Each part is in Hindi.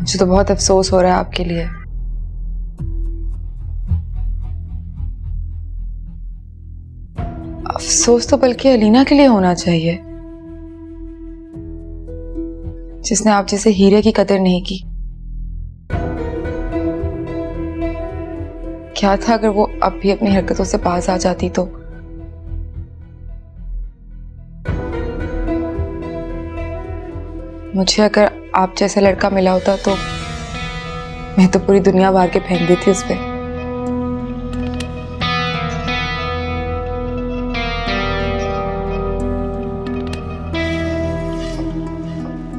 मुझे तो बहुत अफसोस हो रहा है आपके लिए। अफसोस तो बल्कि अलीना के लिए होना चाहिए, जिसने आप जैसे हीरे की कदर नहीं की। क्या था अगर वो अब भी अपनी हरकतों से बाज आ जाती तो। मुझे अगर आप जैसा लड़का मिला होता तो मैं तो पूरी दुनिया मार के फेंक देती उस पे।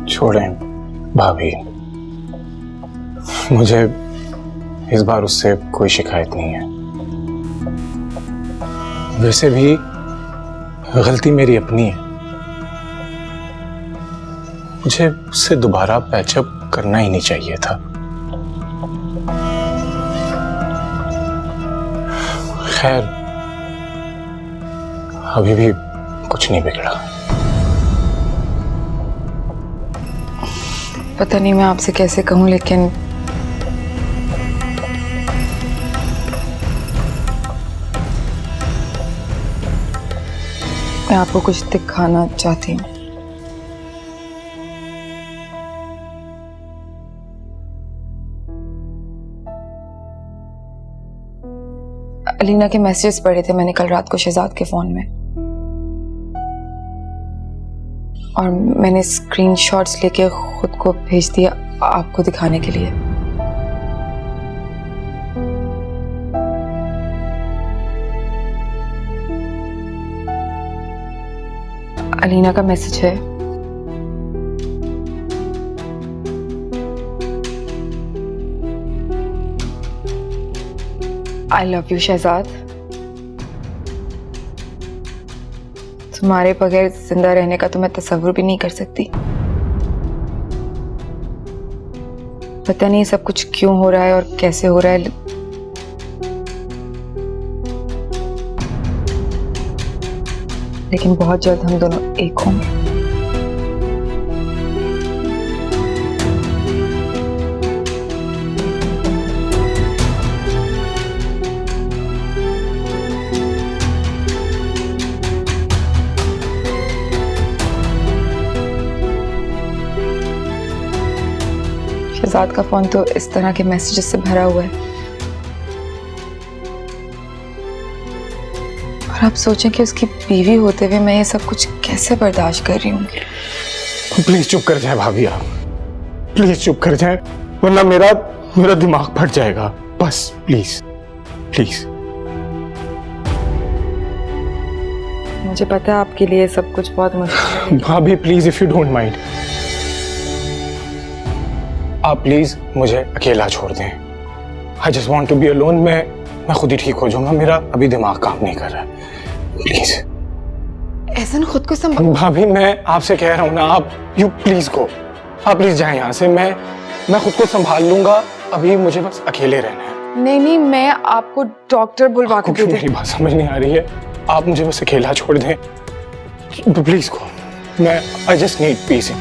छोड़ें भाभी, मुझे इस बार उससे कोई शिकायत नहीं है। वैसे भी गलती मेरी अपनी है, मुझे उससे दोबारा पैचअप करना ही नहीं चाहिए था। खैर, अभी भी कुछ नहीं बिगड़ा। पता नहीं मैं आपसे कैसे कहूं, लेकिन मैं आपको कुछ दिखाना चाहती हूँ। अलीना के मैसेजेस पढ़े थे मैंने कल रात को शहजाद के फोन में, और मैंने स्क्रीनशॉट्स लेके खुद को भेज दिया आपको दिखाने के लिए। अलीना का मैसेज है, आई लव यू शहजाद, तुम्हारे बगैर जिंदा रहने का तो मैं तस्वुर भी नहीं कर सकती। पता नहीं सब कुछ क्यों हो रहा है और कैसे हो रहा है, लेकिन बहुत जल्द हम दोनों एक होंगे। शहजाद का फोन तो इस तरह के मैसेजेस से भरा हुआ है, और आप सोचें कि उसकी बीवी होते हुए मैं ये सब कुछ कैसे बर्दाश्त कर रही हूँ। प्लीज चुप कर जाए भाभी, आप प्लीज चुप कर जाए, वरना मेरा दिमाग फट जाएगा। बस प्लीज प्लीज। मुझे पता है आपके लिए सब कुछ बहुत मुश्किल है। भाभी please, if you don't mind, आप प्लीज मुझे अकेला छोड़ दें। I just want to be alone. मैं खुद ही ठीक हो जाऊंगा, मेरा अभी दिमाग काम नहीं कर रहा है। प्लीज एहसन, खुद को संभाल। भाभी मैं आपसे कह रहा हूँ ना, आप यू प्लीज गो, आप प्लीज जाएं यहाँ से। मैं खुद को संभाल लूंगा, अभी मुझे बस अकेले रहना है। नहीं नहीं, मैं आपको डॉक्टर बुलवा के दे मेरी बात समझ नहीं आ रही है, आप मुझे बस अकेला छोड़ दें प्लीज गो। मैं I just need piece.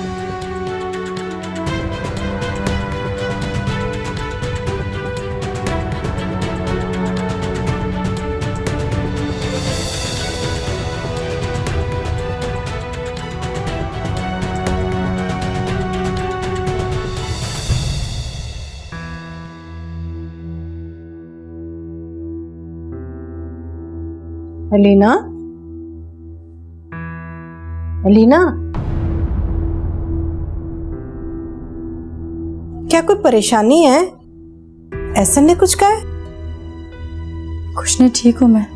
Alina, Alina, क्या कोई परेशानी है? ऐसा ने कुछ कहा? कुछ नहीं, ठीक हूँ मैं।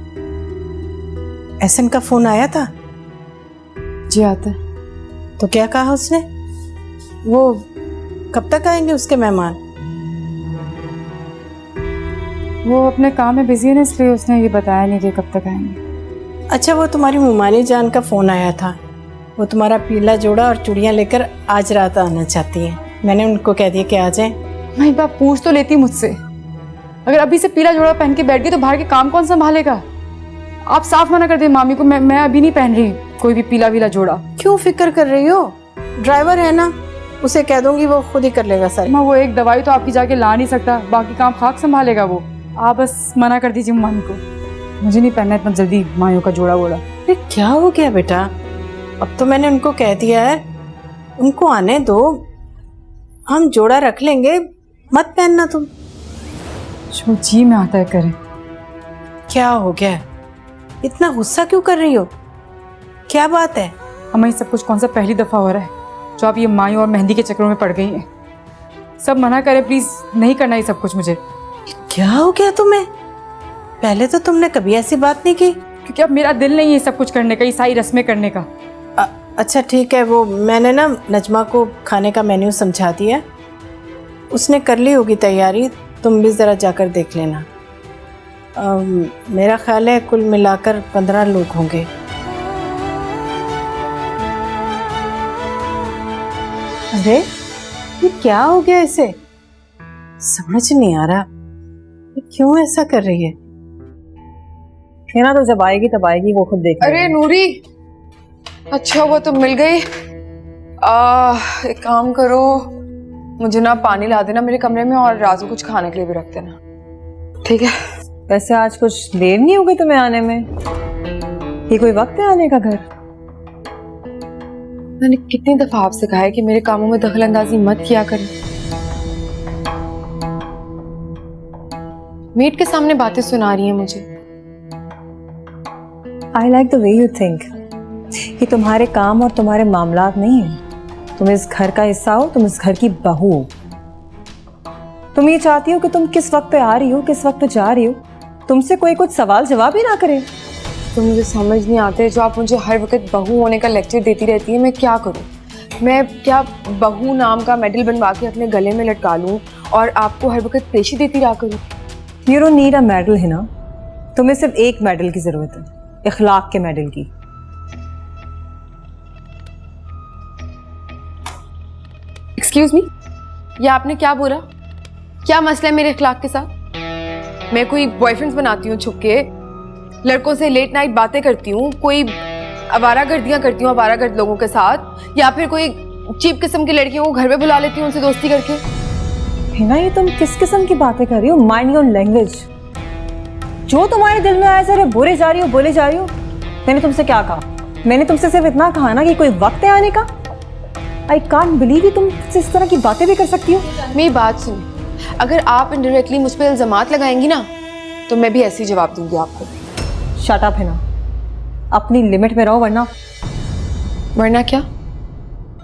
एहसन का फोन आया था? जी आता है। तो क्या कहा उसने? वो कब तक आएंगे उसके मेहमान? वो अपने काम में बिजी है ना, इसलिए उसने ये बताया नहीं कि कब तक आएंगे। अच्छा, वो तुम्हारी मुमानी जान का फोन आया था, वो तुम्हारा पीला जोड़ा और चूड़ियाँ लेकर आज रात आना चाहती हैं। मैंने उनको कह दिया कि आ जाएं। मैं एक बार पूछ तो लेती मुझसे, अगर अभी से पीला जोड़ा पहन के बैठ गई तो बाहर के काम कौन संभालेगा? आप साफ मना कर दे मामी को, मैं अभी नहीं पहन रही कोई भी पीला वीला जोड़ा। क्यों फिक्र कर रही हो? ड्राइवर है ना, उसे कह दूंगी, वो खुद ही कर लेगा सर। अम्मा वो एक दवाई तो आपकी जाके ला नहीं सकता, बाकी काम खाक संभालेगा वो। आप बस मना कर दीजिए मामी को, मुझे नहीं पहनना इतना जल्दी मायों का जोड़ा वोड़ा। अरे क्या हो गया बेटा, अब तो मैंने उनको कह दिया है, उनको आने दो, हम जोड़ा रख लेंगे, मत पहनना तुम। जो जी में आता है करें। क्या हो गया, इतना गुस्सा क्यों कर रही हो, क्या बात है? अम्मा ये सब कुछ कौन सा पहली दफा हो रहा है जो आप ये मायों और मेहंदी के चक्करों में पड़ गई हैं? सब मना करें प्लीज, नहीं करना ये सब कुछ मुझे। क्या हो गया तुम्हें? पहले तो तुमने कभी ऐसी बात नहीं की। क्योंकि अब मेरा दिल नहीं है ये सब कुछ करने का, ये सारी रस्में करने का। अच्छा ठीक है, वो मैंने ना नजमा को खाने का मेन्यू समझा दिया, उसने कर ली होगी तैयारी, तुम भी ज़रा जाकर देख लेना। मेरा ख्याल है कुल मिलाकर 15 लोग होंगे। अरे ये क्या हो गया इसे, समझ नहीं आ रहा, ये क्यों ऐसा कर रही है? ना तो जब आएगी तब आएगी, वो खुद देख। अरे नूरी, अच्छा हुआ तुम मिल गई। एक काम करो, मुझे ना पानी ला देना मेरे कमरे में, और राजू कुछ खाने के लिए भी रख देना, ठीक है? वैसे आज कुछ देर नहीं हो गई तुम्हें आने में? ये कोई वक्त है आने का घर? मैंने कितनी दफा आपसे कहा है कि मेरे कामों में दखल अंदाजी मत किया करें। मेट के सामने बातें सुना रही हैं मुझे। I like the way you think. ये तुम्हारे काम और तुम्हारे मामलात नहीं है। तुम इस घर का हिस्सा हो, तुम इस घर की बहू हो। तुम ये चाहती हो कि तुम किस वक्त पे आ रही हो, किस वक्त पे जा रही हो, तुमसे कोई कुछ सवाल जवाब ही ना करे। तो मुझे समझ नहीं आते, जो आप मुझे हर वक्त बहू होने का लेक्चर देती रहती है, मैं क्या करूं? मैं क्या बहू नाम का मेडल बनवा के अपने गले में लटका लूं और आपको हर वक्त पेशी देती रहा करूं? You don't need a medal है ना, तुम्हें सिर्फ एक मेडल की जरूरत है, इखलाक के मेडल की। एक्सक्यूज मी, ये आपने क्या बोला? क्या मसला है मेरे इखलाक के साथ? मैं कोई बॉयफ्रेंड्स बनाती हूँ छुप के, लड़कों से लेट नाइट बातें करती हूँ, कोई आवारागर्दियाँ करती हूँ आवारागर्द लोगों के साथ, या फिर कोई चीप किस्म की लड़कियों को घर में बुला लेती हूँ उनसे दोस्ती करके? हिना ये तुम किस किस्म की बातें कर रही हो? Mind your language. जो तुम्हारे दिल में आया सारे बोले जा रही हो, बोले जा रही हो। मैंने तुमसे क्या कहा? मैंने तुमसे सिर्फ इतना कहा ना कि कोई वक्त है आने का। आई कांट बिलीव तुम इस तरह की बातें भी कर सकती हो। मेरी बात सुनिए, अगर आप इनडायरेक्टली मुझ पर इल्जामात लगाएंगी ना, तो मैं भी ऐसे ही जवाब दूंगी आपको। शट अप हिना, अपनी लिमिट में रहो, वरना क्या?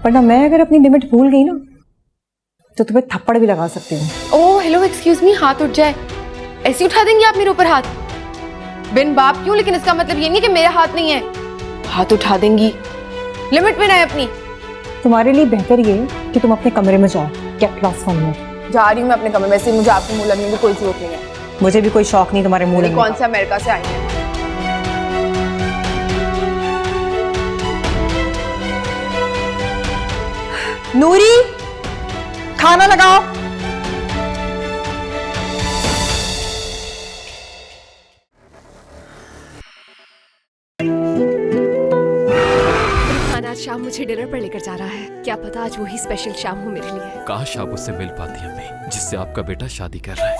वरना मैं अगर अपनी लिमिट भूल गई ना तो तुम्हें थप्पड़ भी लगा सकती हूँ। ओह हेलो, एक्सक्यूज मी, हाथ उठ जाए, ऐसे उठा देंगी आप मेरे ऊपर हाथ? बिन बाप क्यों? लेकिन इसका मतलब ये नहीं कि मेरा हाथ नहीं है। हाथ उठा देंगी, लिमिट में रहे अपनी। तुम्हारे लिए बेहतर ये है कि तुम अपने कमरे में जाओ। Get lost from me. जा रही हूँ मैं अपने कमरे में से, मुझे आपको मुंह लगने की कोई जरूरत नहीं है। मुझे भी कोई शौक नहीं तुम्हारे मुंह लगने कौन से अमेरिका से आई है? नूरी, खाना लगाओ। आज शाम मुझे डिनर पर लेकर जा रहा है, क्या पता आज वही स्पेशल शाम हो मेरे लिए। काश आप उससे मिल पाती अम्मी, जिससे आपका बेटा शादी कर रहा है।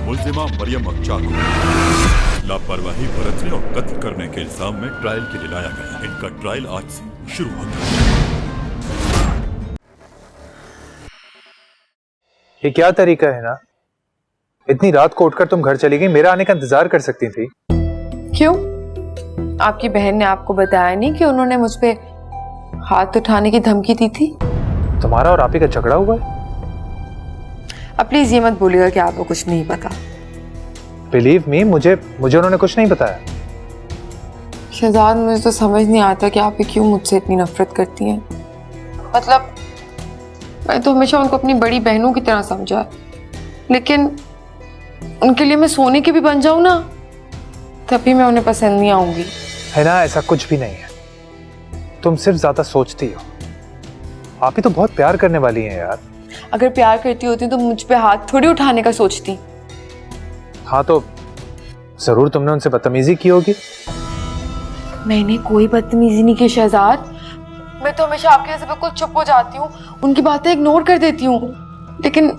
मुल्जिमा मरियम अख्तर को लापरवाही बरतने और कत्ल करने के इल्जाम में ट्रायल के लिए लाया गया। इनका ट्रायल आज से शुरू होता है। ये क्या तरीका है ना? इतनी रात को उठकर तुम घर चली गई, मेरा आने का इंतजार कर सकती थी। क्यों? आपकी बहन ने आपको बताया नहीं कि उन्होंने मुझ पे हाथ उठाने की धमकी दी थी? तुम्हारा और आपी का झगड़ा हुआ है? अब प्लीज ये मत बोलिएगा कि आपको कुछ नहीं पता। बिलीव मी, मुझे उन्होंने कुछ नहीं बताया। शहजाद, मुझे तो समझ नहीं आता कि आप क्यों मुझसे इतनी नफरत करती हैं। मतलब मैं तो हमेशा उनको अपनी बड़ी बहनों की तरह समझा, लेकिन उनके लिए मैं सोने की भी बन जाऊं ना, तभी मैं उन्हें पसंद नहीं आऊंगी। है ना, ऐसा कुछ भी नहीं है। तुम सिर्फ ज्यादा सोचती हो। आप ही तो बहुत प्यार करने वाली हैं यार। अगर प्यार करती होती तो मुझ पे हाथ थोड़ी उठाने का सोचती। हाँ तो जरूर तुमने उनसे बदतमीजी की होगी। मैंने कोई बदतमीजी नहीं की शहजाद। मैं तो हमेशा आपके जैसे बिल्कुल चुप हो जाती हूँ, उनकी बातें इग्नोर कर देती हूँ, लेकिन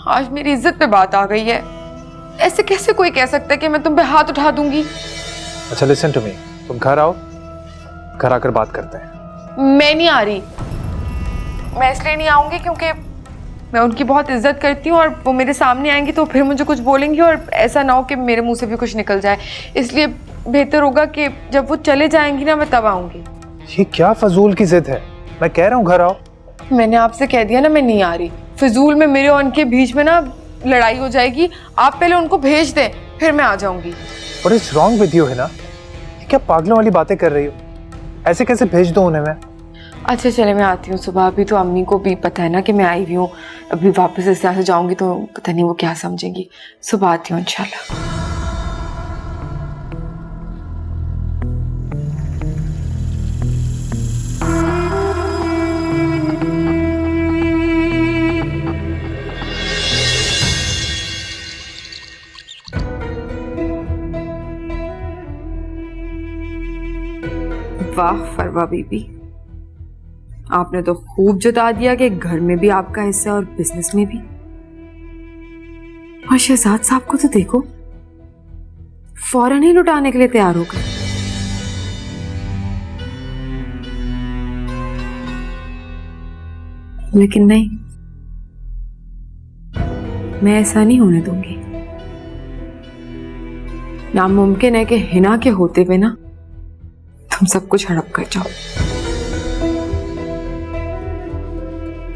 आज मेरी इज्जत पे बात आ गई है। ऐसे कैसे कोई कह सकता है कि मैं तुम पे हाथ उठा दूंगी? अच्छा लिसन टू मी, तुम घर आओ, घर आकर बात करते हैं। मैं नहीं आ रही। मैं इसलिए नहीं आऊंगी क्योंकि मैं उनकी बहुत इज्जत करती हूँ और वो मेरे सामने आएंगी तो फिर मुझे कुछ बोलेंगी और ऐसा ना हो कि मेरे मुंह से भी कुछ निकल जाए। इसलिए बेहतर होगा कि जब वो चले जाएंगी ना, मैं तब आऊंगी। ये क्या फजूल की जिद है? मैं कह रहा हूँ घर आओ। मैंने आपसे कह दिया ना, मैं नहीं आ रही। फिजूल में मेरे और उनके बीच में ना लड़ाई हो जाएगी। आप पहले उनको भेज दें, फिर मैं आ जाऊंगी। What is wrong with you, है ना? क्या पागलों वाली बातें कर रही हो? ऐसे कैसे भेज दूं उन्हें मैं? अच्छा चले, मैं आती हूँ सुबह। अभी तो अम्मी को भी पता है ना कि मैं आई हुई हूँ। अभी वापस इस तरह से जाऊंगी तो पता नहीं वो क्या समझेंगी। सुबह आती हूँ इंशाल्लाह। वाह फरवा बीबी, आपने तो खूब जता दिया कि घर में भी आपका हिस्सा और बिजनेस में भी। और शहजाद साहब को तो देखो, फौरन ही लुटाने के लिए तैयार हो गए। लेकिन नहीं, मैं ऐसा नहीं होने दूंगी। नामुमकिन है कि हिना के होते हुए ना तुम सब कुछ हड़प कर जाओ।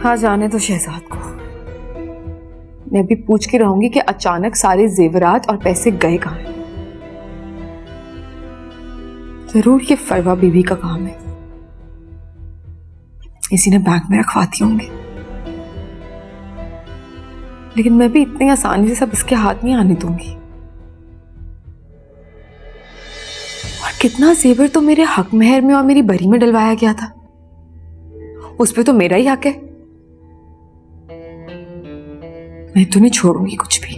हाँ, जाने तो शहजाद को। मैं भी पूछ के रहूंगी कि अचानक सारे जेवरात और पैसे गए कहां हैं। जरूर ये फरवा बीवी का काम है, इसी ने बैंक में रखवाती होंगी। लेकिन मैं भी इतनी आसानी से सब इसके हाथ नहीं आने दूंगी। और कितना जेवर तो मेरे हक महर में और मेरी बरी में डलवाया गया था, उस पे तो मेरा ही हक है। मैं तो नहीं छोड़ूंगी कुछ भी।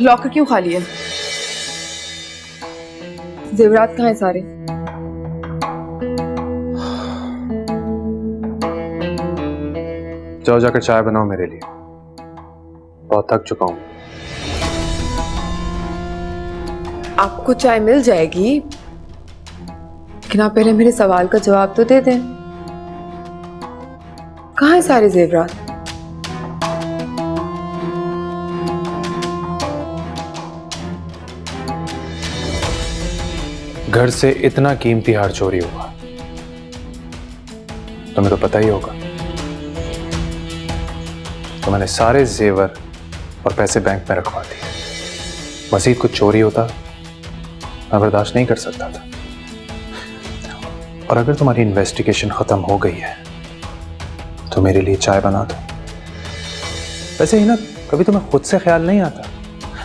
लॉकर क्यों खाली है? जेवरात कहाँ है सारे? जाओ जाकर चाय बनाओ मेरे लिए, बहुत थक चुका हूं। आपको चाय मिल जाएगी, लेकिन आप पहले मेरे सवाल का जवाब तो दे दें। कहाँ है सारे जेवरात? घर से इतना कीमती हार चोरी हुआ, तुम्हें तो पता ही होगा। तो मैंने सारे जेवर और पैसे बैंक में रखवा दिए। मजीद कुछ चोरी होता मैं बर्दाश्त नहीं कर सकता था। और अगर तुम्हारी इन्वेस्टिगेशन खत्म हो गई है तो मेरे लिए चाय बना दो। वैसे ही ना, कभी तुम्हें खुद से ख्याल नहीं आता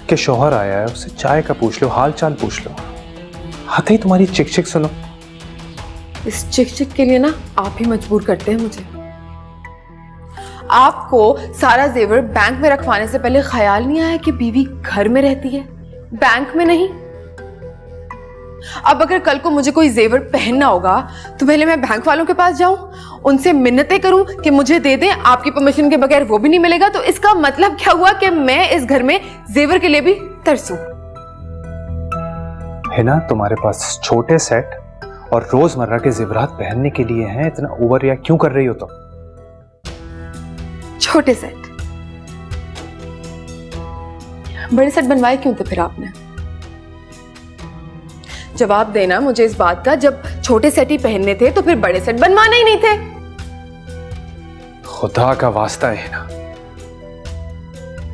कि शौहर आया है, उससे चाय का पूछ लो, हाल चाल पूछ लो। आते ही तुम्हारी चिक चिक सुनो। इस चिक चिक के लिए ना आप ही मजबूर करते हैं मुझे। आपको सारा जेवर बैंक में रखवाने से पहले ख्याल नहीं आया कि बीवी घर में रहती है, बैंक में नहीं? अब अगर कल को मुझे कोई जेवर पहनना होगा तो पहले मैं बैंक वालों के पास जाऊं, उनसे मिन्नतें करूं कि मुझे दे दें, आपकी परमिशन के बगैर वो भी नहीं मिलेगा। तो इसका मतलब क्या हुआ कि मैं इस घर में जेवर के लिए भी तरसूं। है ना, तुम्हारे पास छोटे सेट और रोजमर्रा के जेवरात पहनने के लिए हैं। इतना ओवर रिएक्ट क्यों कर रही हो तुम? छोटे सेट? बड़े सेट बनवाए क्यों थे फिर आपने? जवाब देना मुझे इस बात का। जब छोटे सेट ही पहनने थे तो फिर बड़े सेट बनवाने ही नहीं थे। खुदा का वास्ता है ना,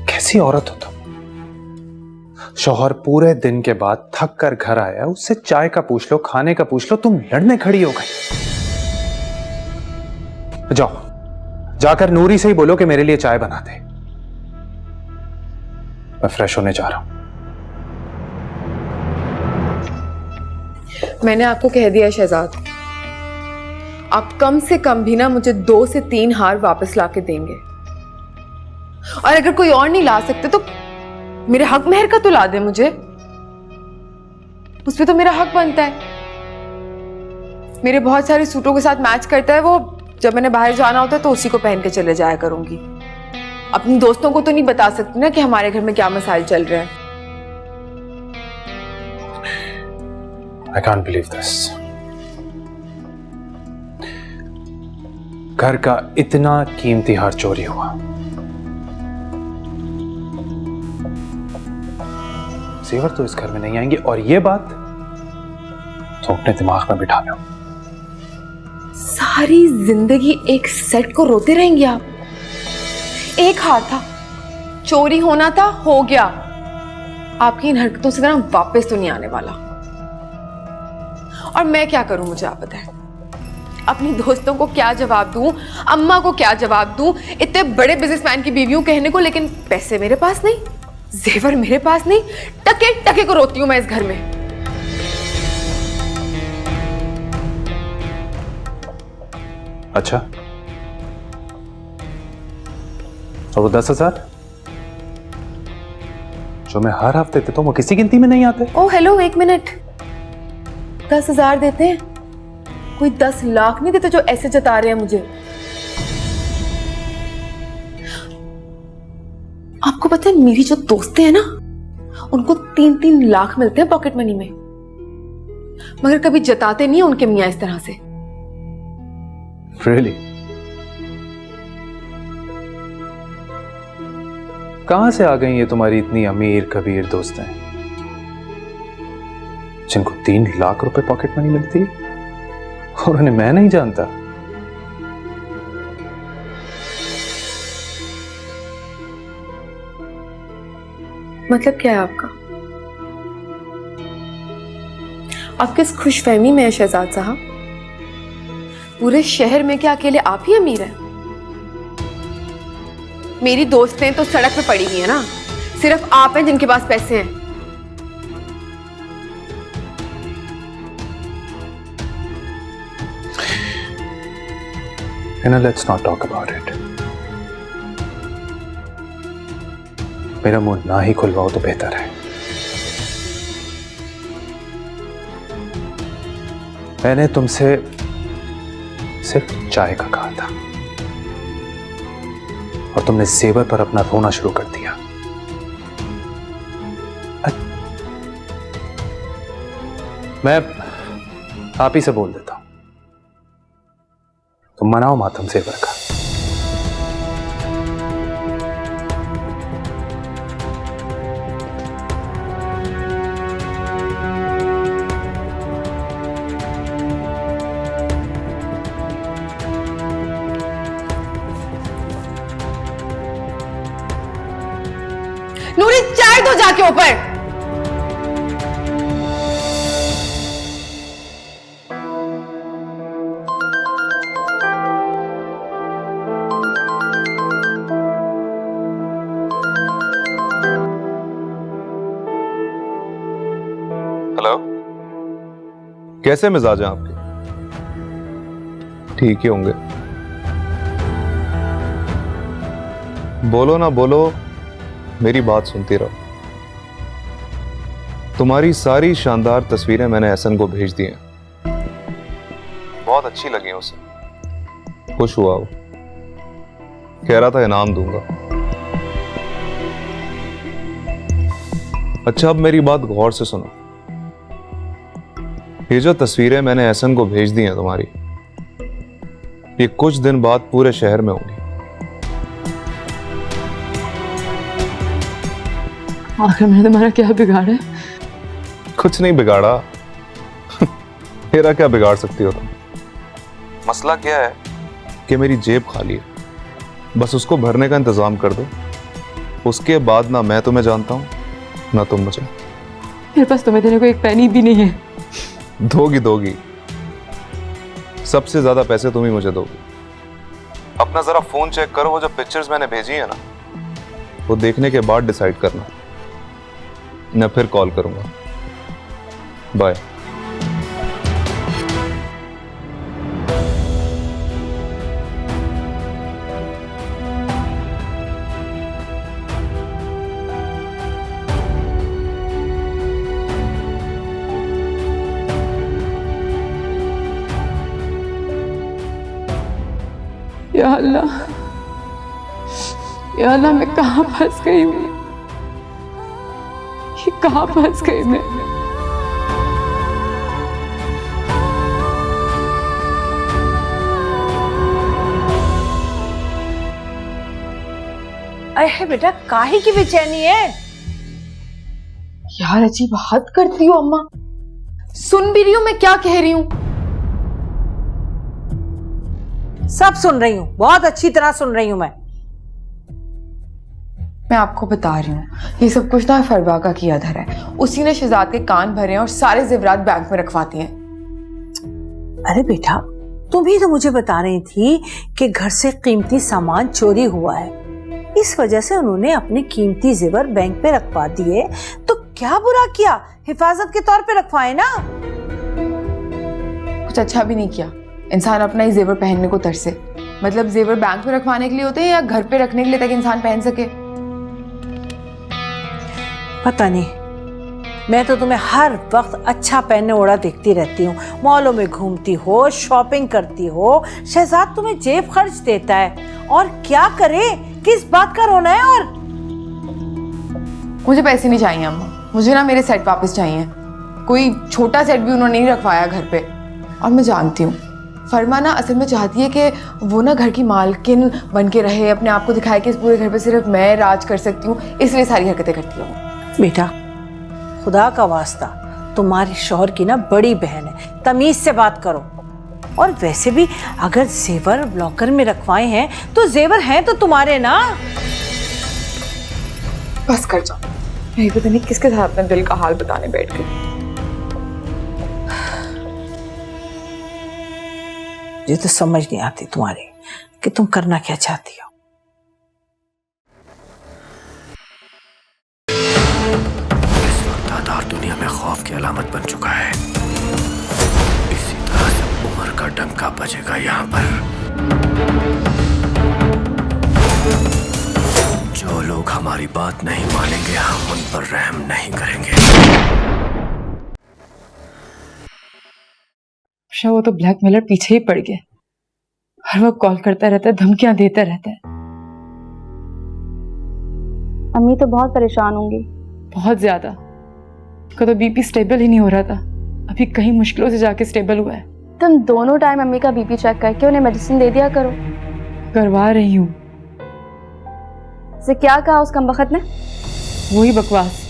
कैसी औरत हो तुम? शौहर पूरे दिन के बाद थक कर घर आया, उससे चाय का पूछ लो, खाने का पूछ लो, तुम लड़ने खड़ी हो गई। जाओ जाकर नूरी से ही बोलो कि मेरे लिए चाय बना दे। मैं फ्रेश होने जा रहा हूं। मैंने आपको कह दिया शहजाद, आप कम से कम भी ना मुझे 2 से 3 हार वापस ला के देंगे। और अगर कोई और नहीं ला सकते तो मेरे हक मेहर का तो ला दे मुझे, उसपे तो मेरा हक बनता है। मेरे बहुत सारे सूटों के साथ मैच करता है वो, जब मैंने बाहर जाना होता है तो उसी को पहन के चले जाया करूंगी। अपने दोस्तों को तो नहीं बता सकती ना कि हमारे घर में क्या मसाइल चल रहे हैं। I can't believe this. घर का इतना कीमती हार चोरी हुआ। जेवर तो इस घर में नहीं आएंगे, और ये बात तो अपने दिमाग में बिठा लो। सारी जिंदगी एक सेट को रोते रहेंगे आप? एक हार था, चोरी होना था, हो गया। आपकी इन हरकतों से ना वापस तो नहीं आने वाला। और मैं क्या करूं मुझे आप बताएं? अपनी दोस्तों को क्या जवाब दूं, अम्मा को क्या जवाब दूं? इतने बड़े बिजनेसमैन की बीवी हूं कहने को, लेकिन पैसे मेरे पास नहीं, जेवर मेरे पास नहीं, टके टके को रोती हूं मैं इस घर में। अच्छा, और वो 10,000 जो मैं हर हफ्ते देता हूं वो किसी गिनती में नहीं आते? ओ हेलो, 1 मिनट। 10,000 देते हैं, कोई 10 लाख नहीं देते जो ऐसे जता रहे हैं मुझे। आपको पता है मेरी जो दोस्तें हैं ना, उनको 3-3 लाख मिलते हैं पॉकेट मनी में, मगर कभी जताते नहीं है उनके मियां इस तरह से। Really? कहां से आ गई ये तुम्हारी इतनी अमीर कबीर दोस्तें जिनको 3 लाख रुपए पॉकेट मनी मिलती है और उन्हें मैं नहीं जानता? मतलब क्या है आपका? आप किस खुशफहमी में है शहजाद साहब? पूरे शहर में क्या अकेले आप ही अमीर हैं? मेरी दोस्तें तो सड़क पे पड़ी हुई है ना, सिर्फ आप हैं जिनके पास पैसे हैं। Let's not talk about it. मेरा मुंह ना ही खुलवाओ तो बेहतर है। मैंने तुमसे सिर्फ चाय का कहा था और तुमने जेवर पर अपना रोना शुरू कर दिया। मैं आप ही से बोल देता हूं, तुम मनाओ मातम जेवर का। नूरी, चाय दो जाके ऊपर। हेलो, कैसे मिजाज हैं आपके? ठीक ही होंगे। बोलो ना बोलो, मेरी बात सुनती रहो। तुम्हारी सारी शानदार तस्वीरें मैंने एहसन को भेज दी हैं, बहुत अच्छी लगी उसे, खुश हुआ वो, कह रहा था इनाम दूंगा। अच्छा, अब मेरी बात गौर से सुनो। ये जो तस्वीरें मैंने एहसन को भेज दी हैं तुम्हारी, ये कुछ दिन बाद पूरे शहर में होंगी। आखिर मैंने तुम्हारा क्या बिगाड़ा है? कुछ नहीं बिगाड़ा। मेरा क्या बिगाड़ सकती हो तुम? मसला क्या है कि मेरी जेब खाली है, बस उसको भरने का इंतजाम कर दो। उसके बाद ना मैं तुम्हें जानता हूं ना तुम मुझे। मेरे पास तुम्हें देने को एक पैनी भी नहीं है। दोगी, सबसे ज्यादा पैसे तुम ही मुझे दोगी। अपना जरा फोन चेक करो, वो जो पिक्चर्स मैंने भेजी है ना, वो देखने के बाद डिसाइड करना। मैं फिर कॉल करूंगा। बाय। या अल्लाह, या अल्लाह, मैं कहाँ फंस गई हूँ? ये कहाँ फंस गई मैं? अरे बेटा, काहे की बेचैनी है? यार अजीब हद करती हो अम्मा। सुन भी रही हूँ मैं क्या कह रही हूँ। सब सुन रही हूँ, बहुत अच्छी तरह सुन रही हूँ मैं आपको बता रही हूँ, ये सब कुछ ना फरवा का किया धरा है। उसी ने शहजाद के कान भरे हैं और सारे जेवरात बैंक में रखवाती हैं। अरे बेटा, तुम ही तो मुझे बता रही थी कि घर से कीमती सामान चोरी हुआ है, इस वजह से उन्होंने अपने कीमती जेवर बैंक पे रखवा दिए। तो क्या बुरा किया, हिफाजत के तौर पे रखवाए ना। कुछ अच्छा भी नहीं किया। इंसान अपना ही जेवर पहनने को तरसे। मतलब जेवर बैंक में रखवाने के लिए होते हैं या घर पे रखने के लिए ताकि इंसान पहन सके? पता नहीं, मैं तो तुम्हें हर वक्त अच्छा पहनने ओढ़ा देखती रहती हूँ। मॉलों में घूमती हो, शॉपिंग करती हो, शहजाद तुम्हें जेब खर्च देता है। और क्या करे, किस बात का रोना है? और मुझे पैसे नहीं चाहिए अम्मा, मुझे ना मेरे सेट वापस चाहिए। कोई छोटा सेट भी उन्होंने नहीं रखवाया घर पे। और मैं जानती हूँ फरमा ना असल में चाहती है कि वो ना घर की मालकिन बन के रहे, अपने आप को दिखाए कि इस पूरे घर पे सिर्फ मैं राज कर सकती हूँ, इसलिए सारी हरकतें करती है। बेटा, खुदा का वास्ता, तुम्हारे शौहर की ना बड़ी बहन है, तमीज से बात करो। और वैसे भी अगर जेवर लॉकर में रखवाए हैं तो जेवर हैं तो तुम्हारे ना। बस कर जाओ, मैं पता नहीं किसके साथ अपने दिल का हाल बताने बैठ गई। ये तो समझ नहीं आती तुम्हारी कि तुम करना क्या चाहती हो। इस वक्त आधार दुनिया में खौफ की अलामत बन चुका है। इसी तरह से उम्र का डंका बजेगा यहाँ पर। जो लोग हमारी बात नहीं मानेंगे, हम उन पर रहम नहीं करेंगे। अच्छा, वो तो ब्लैकमेलर पीछे ही पड़ गया। हर वक्त कॉल करता रहता है, धमकियां देता रहता है। अम्मी तो बहुत परेशान होंगी। बहुत ज्यादा। उसका तो बीपी स्टेबल ही नहीं हो रहा था, अभी कहीं मुश्किलों से जाके स्टेबल हुआ है। तुम दोनों टाइम अम्मी का बीपी चेक करके उन्हें मेडिसिन दे दिया करो। करवा रही हूँ। से क्या कहा उस कमबख्त ने? वही बकवास।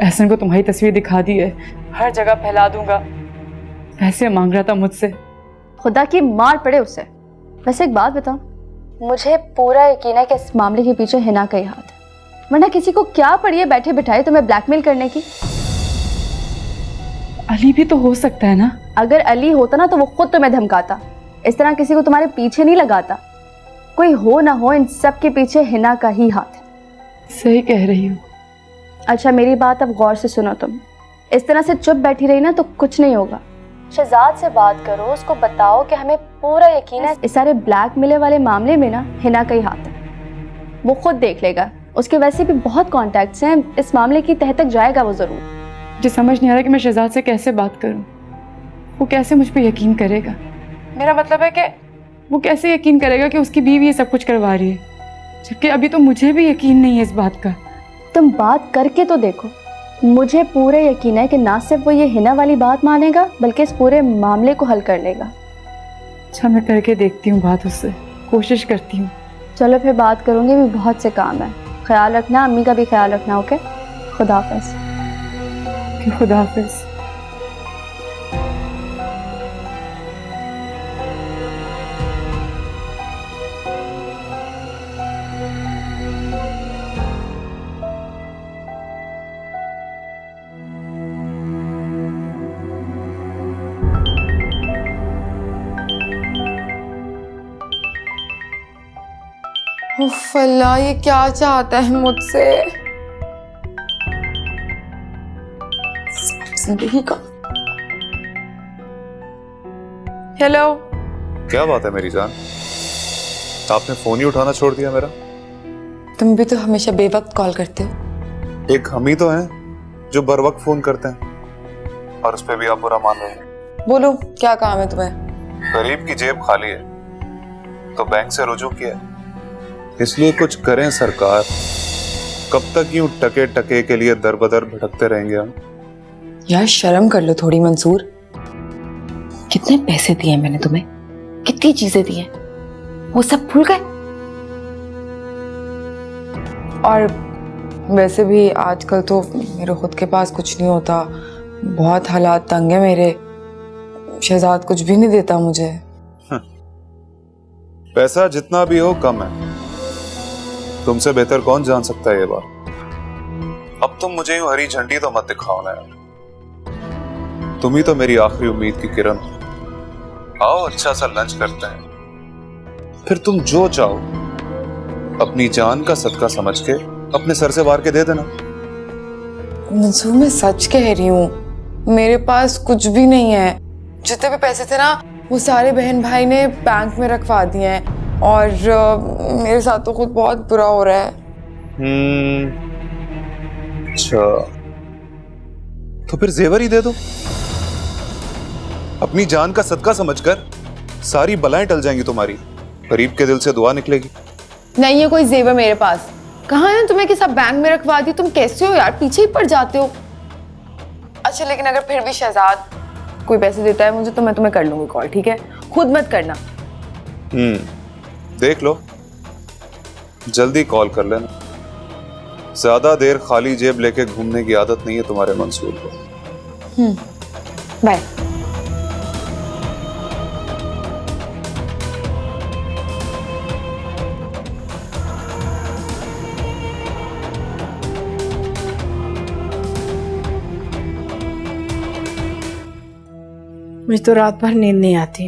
एहसन को तुम्हारी तस्वीर दिखा दी है, हर जगह फैला दूंगा। पैसे मांग रहा था मुझसे। खुदा की मार पड़े उससे। वैसे एक बात बताओ, मुझे पूरा यकीन है कि इस मामले के पीछे हिना का ही हाथ है, वरना किसी को क्या पड़ी है बैठे बिठाए तुम्हें ब्लैकमेल करने की। अली भी तो हो सकता है ना। अगर अली होता ना तो वो खुद तुम्हें धमकाता, इस तरह किसी को तुम्हारे पीछे नहीं लगाता। कोई हो ना हो, इन सब के पीछे हिना का ही हाथ है। सही कह रही हो। अच्छा मेरी बात अब गौर से सुनो। तुम इस तरह से चुप बैठी रही ना तो कुछ नहीं होगा। शहजाद से बात करो, उसको बताओ कि हमें पूरा यकीन है इस सारे ब्लैकमेल वाले मामले में ना हिना का ही हाथ है। वो खुद देख लेगा, उसके वैसे भी बहुत कॉन्टैक्ट्स हैं, इस मामले की तह तक जाएगा वो जरूर। मुझे समझ नहीं आ रहा कि मैं शहजाद से कैसे बात करूं। वो कैसे मुझ पे यकीन करेगा? मेरा मतलब है कि वो कैसे यकीन करेगा कि उसकी बीवी ये सब कुछ करवा रही है, जबकि अभी तो मुझे भी यकीन नहीं है इस बात का। तुम बात करके तो देखो, मुझे पूरा यकीन है कि ना सिर्फ वो ये हिना वाली बात मानेगा बल्कि इस पूरे मामले को हल कर लेगा। अच्छा मैं करके देखती हूँ बात उससे, कोशिश करती हूँ। चलो फिर बात करूँगी, भी बहुत से काम है। ख्याल रखना, अम्मी का भी ख्याल रखना। ओके, खुदा हाफिज। खुदा हाफिज। उफ अल्लाह, ये क्या चाहता है मुझसे? जिंदगी का। हेलो। क्या बात है मेरी जान, आपने फोन ही उठाना छोड़ दिया मेरा? तुम भी तो हमेशा बेवक्त कॉल करते हो। एक हम ही तो हैं जो बर वक्त फोन करते हैं, और उस पर भी आप बुरा मान रहे हैं। बोलो क्या काम है तुम्हें? गरीब की जेब खाली है, तो बैंक से रुजू किया, इसलिए कुछ करें सरकार। कब तक यूं टके टके के लिए दर बदर भटकते रहेंगे हम? यार शर्म कर लो थोड़ी मंसूर। कितने पैसे दिए मैंने तुम्हें, कितनी चीजें दी हैं, वो सब भूल गए। और वैसे भी आजकल तो मेरे खुद के पास कुछ नहीं होता, बहुत हालात तंग है मेरे। शहजाद कुछ भी नहीं देता मुझे। पैसा जितना भी हो कम है, तुमसे बेहतर कौन जान सकता है ये बात। अब तुम मुझे यूं हरी झंडी तो मत दिखाओ ना यार, तुम ही तो मेरी आखिरी उम्मीद की किरण हो। आओ अच्छा सा लंच करते हैं, फिर तुम जो चाहो अपनी जान का सदका समझ के अपने सर से वार के दे देना। मंसूर मैं सच कह रही हूँ, मेरे पास कुछ भी नहीं है। जितने भी पैसे थे ना वो सारे बहन भाई ने बैंक में रखवा दिए हैं, और मेरे साथ तो खुद बहुत बुरा हो रहा है। अच्छा, तो फिर जेवर ही दे दो। अपनी जान का सदका समझकर सारी बलाएं टल जाएंगी तुम्हारी, गरीब के दिल से दुआ निकलेगी। नहीं है कोई जेवर मेरे पास। कहाँ है तुम्हें कि सब बैंक में रखवा दी? तुम कैसे हो यार, पीछे ही पड़ जाते हो। अच्छा लेकिन अगर फिर भी शहजाद कोई पैसे देता है मुझे तो मैं तुम्हें कर लूंगी कॉल, ठीक है? खुद मत करना। देख लो, जल्दी कॉल कर लेना। ज्यादा देर खाली जेब लेके घूमने की आदत नहीं है तुम्हारे मंसूर को। बाय। मुझे तो रात भर नींद नहीं आती,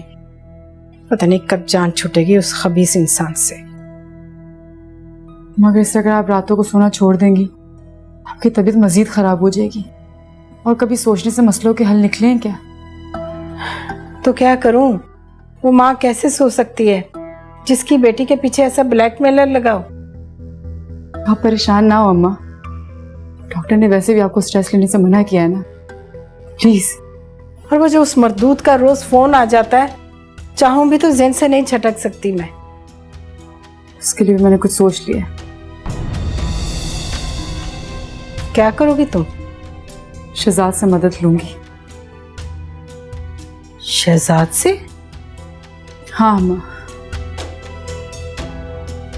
पता नहीं कब जान छूटेगी उस खबीस इंसान से। मगर इससे अगर आप रातों को सोना छोड़ देंगी आपकी तबीयत मजीद खराब हो जाएगी, और कभी सोचने से मसलों के हल निकले हैं क्या? तो क्या करूं? वो माँ कैसे सो सकती है जिसकी बेटी के पीछे ऐसा ब्लैकमेलर लगाओ? आप परेशान ना हो अम्मा, डॉक्टर ने वैसे भी आपको स्ट्रेस लेने से मना किया है ना, प्लीज। और वो जो उस मर्दूद का रोज फोन आ जाता है, चाहूं भी तो ज़हन से नहीं छटक सकती मैं। उसके लिए भी मैंने कुछ सोच लिया। क्या करोगी तुम? शहजाद से मदद लूंगी। शहजाद से? हाँ अम्मा,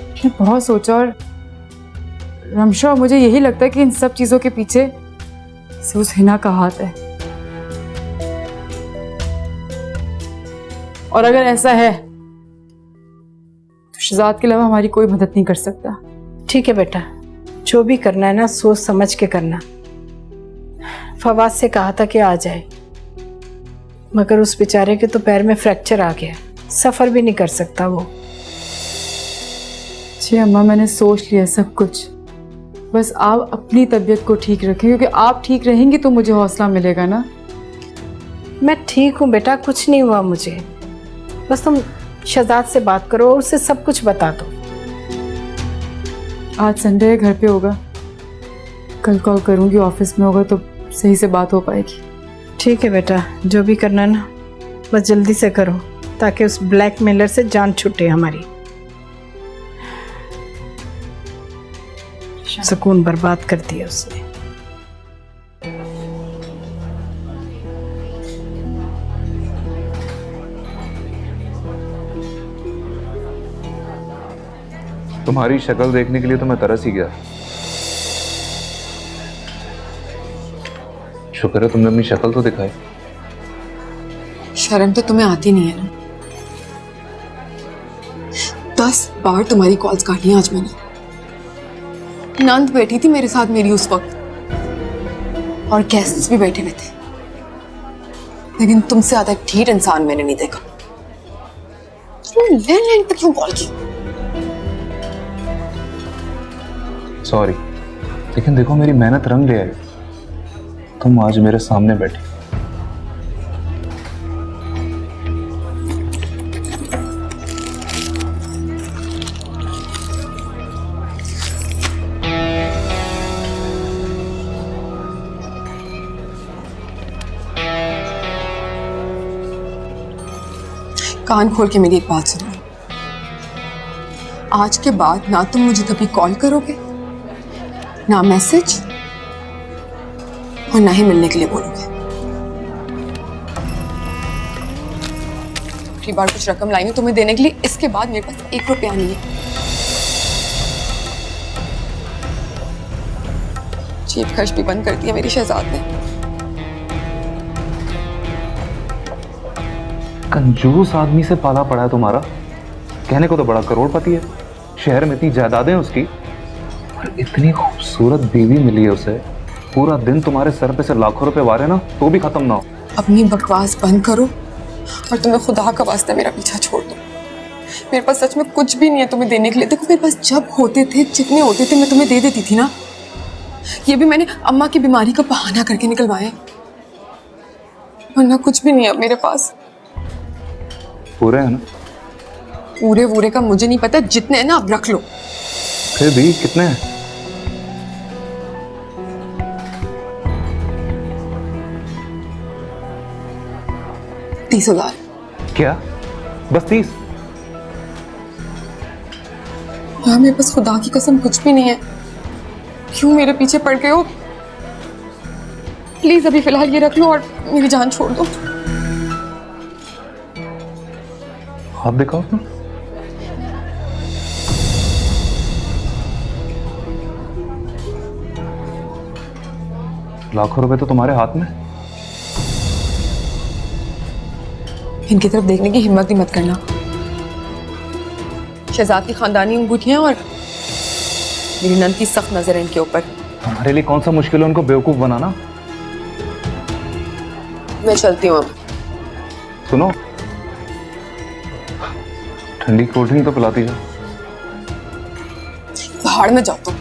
मैंने बहुत सोचा, और रमशा मुझे यही लगता है कि इन सब चीजों के पीछे से उस हिना का हाथ है। और अगर ऐसा है तो शहजाद के अलावा हमारी कोई मदद नहीं कर सकता। ठीक है बेटा, जो भी करना है ना सोच समझ के करना। फवाद से कहा था कि आ जाए, मगर उस बेचारे के तो पैर में फ्रैक्चर आ गया, सफर भी नहीं कर सकता वो। जी अम्मा, मैंने सोच लिया सब कुछ, बस आप अपनी तबीयत को ठीक रखें, क्योंकि आप ठीक रहेंगी तो मुझे हौसला मिलेगा ना। मैं ठीक हूँ बेटा, कुछ नहीं हुआ मुझे, बस तुम शहजाद से बात करो और उसे सब कुछ बता दो। आज संडे है, घर पे होगा, कल कॉल करूंगी, ऑफिस में होगा तो सही से बात हो पाएगी। ठीक है बेटा, जो भी करना ना बस जल्दी से करो ताकि उस ब्लैकमेलर से जान छूटे हमारी। सुकून बर्बाद कर दिया उसने। तुम्हारी शक्ल देखने के लिए तो मैं तरस ही गया। शुक्र है तुमने अपनी शक्ल तो दिखाई। शर्म तो तुम्हें आती नहीं है ना? 10 बार तुम्हारी कॉल्स काटी आज मैंने। नंद बैठी थी मेरे साथ मेरी उस वक्त, और गेस्ट्स भी बैठे हुए थे, लेकिन तुमसे ज्यादा ढीठ इंसान मैंने नहीं देखा। तुमने लैंडलाइन पे क्यों कॉल की? सॉरी, लेकिन देखो मेरी मेहनत रंग ले आई, तुम आज मेरे सामने बैठी। कान खोल के मेरी एक बात सुनो। आज के बाद ना तुम मुझे कभी कॉल करोगे, ना मैसेज, और ना ही मिलने के लिए बोलोगे। पिछली बार कुछ रकम लाई हूं तुम्हें देने के लिए, इसके बाद मेरे पास 1 रुपया नहीं है। जेब खर्च भी बंद कर दिया मेरी शहजाद ने। कंजूस आदमी से पाला पड़ा है तुम्हारा। कहने को तो बड़ा करोड़पति है, शहर में इतनी जायदादें उसकी, और इतनी खूबसूरत बीवी मिली है उसे। पूरा दिन तुम्हारे सर पे से लाखों रुपए वारे ना, तो भी खत्म ना हो। अपनी बकवास बंद करो और तुम्हें खुदा का वास्ता मेरा पीछा छोड़ दो। मेरे पास सच में कुछ भी नहीं है तुम्हें देने के लिए। देखो मेरे पास जब होते थे, जितने होते थे, मैं तुम्हें दे देती थी ना। ये भी मैंने अम्मा की बीमारी का बहाना करके निकलवाया, वरना कुछ भी नहीं है अब मेरे पास। पूरे है ना? पूरे वूरे का मुझे नहीं पता, जितने हैं ना अब रख लो। फिर भी कितने हैं? $30,000। क्या? बस 30? हाँ, मेरे पास खुदा की कसम कुछ भी नहीं है। क्यों मेरे पीछे पड़ गए हो? प्लीज अभी फिलहाल ये रख लो और मेरी जान छोड़ दो। हाथ दिखाओ तुम। लाखों रुपए तो तुम्हारे हाथ में। इनकी तरफ देखने की हिम्मत भी मत करना। शहजाद की खानदानी अंगूठियां और मेरी नंद की सख्त नजर है इनके ऊपर। तुम्हारे लिए कौन सा मुश्किल है उनको बेवकूफ बनाना? मैं चलती हूँ अब। सुनो, ठंडी कोल्ड ड्रिंक तो पिलाती है। बाहर में जाओ तुम।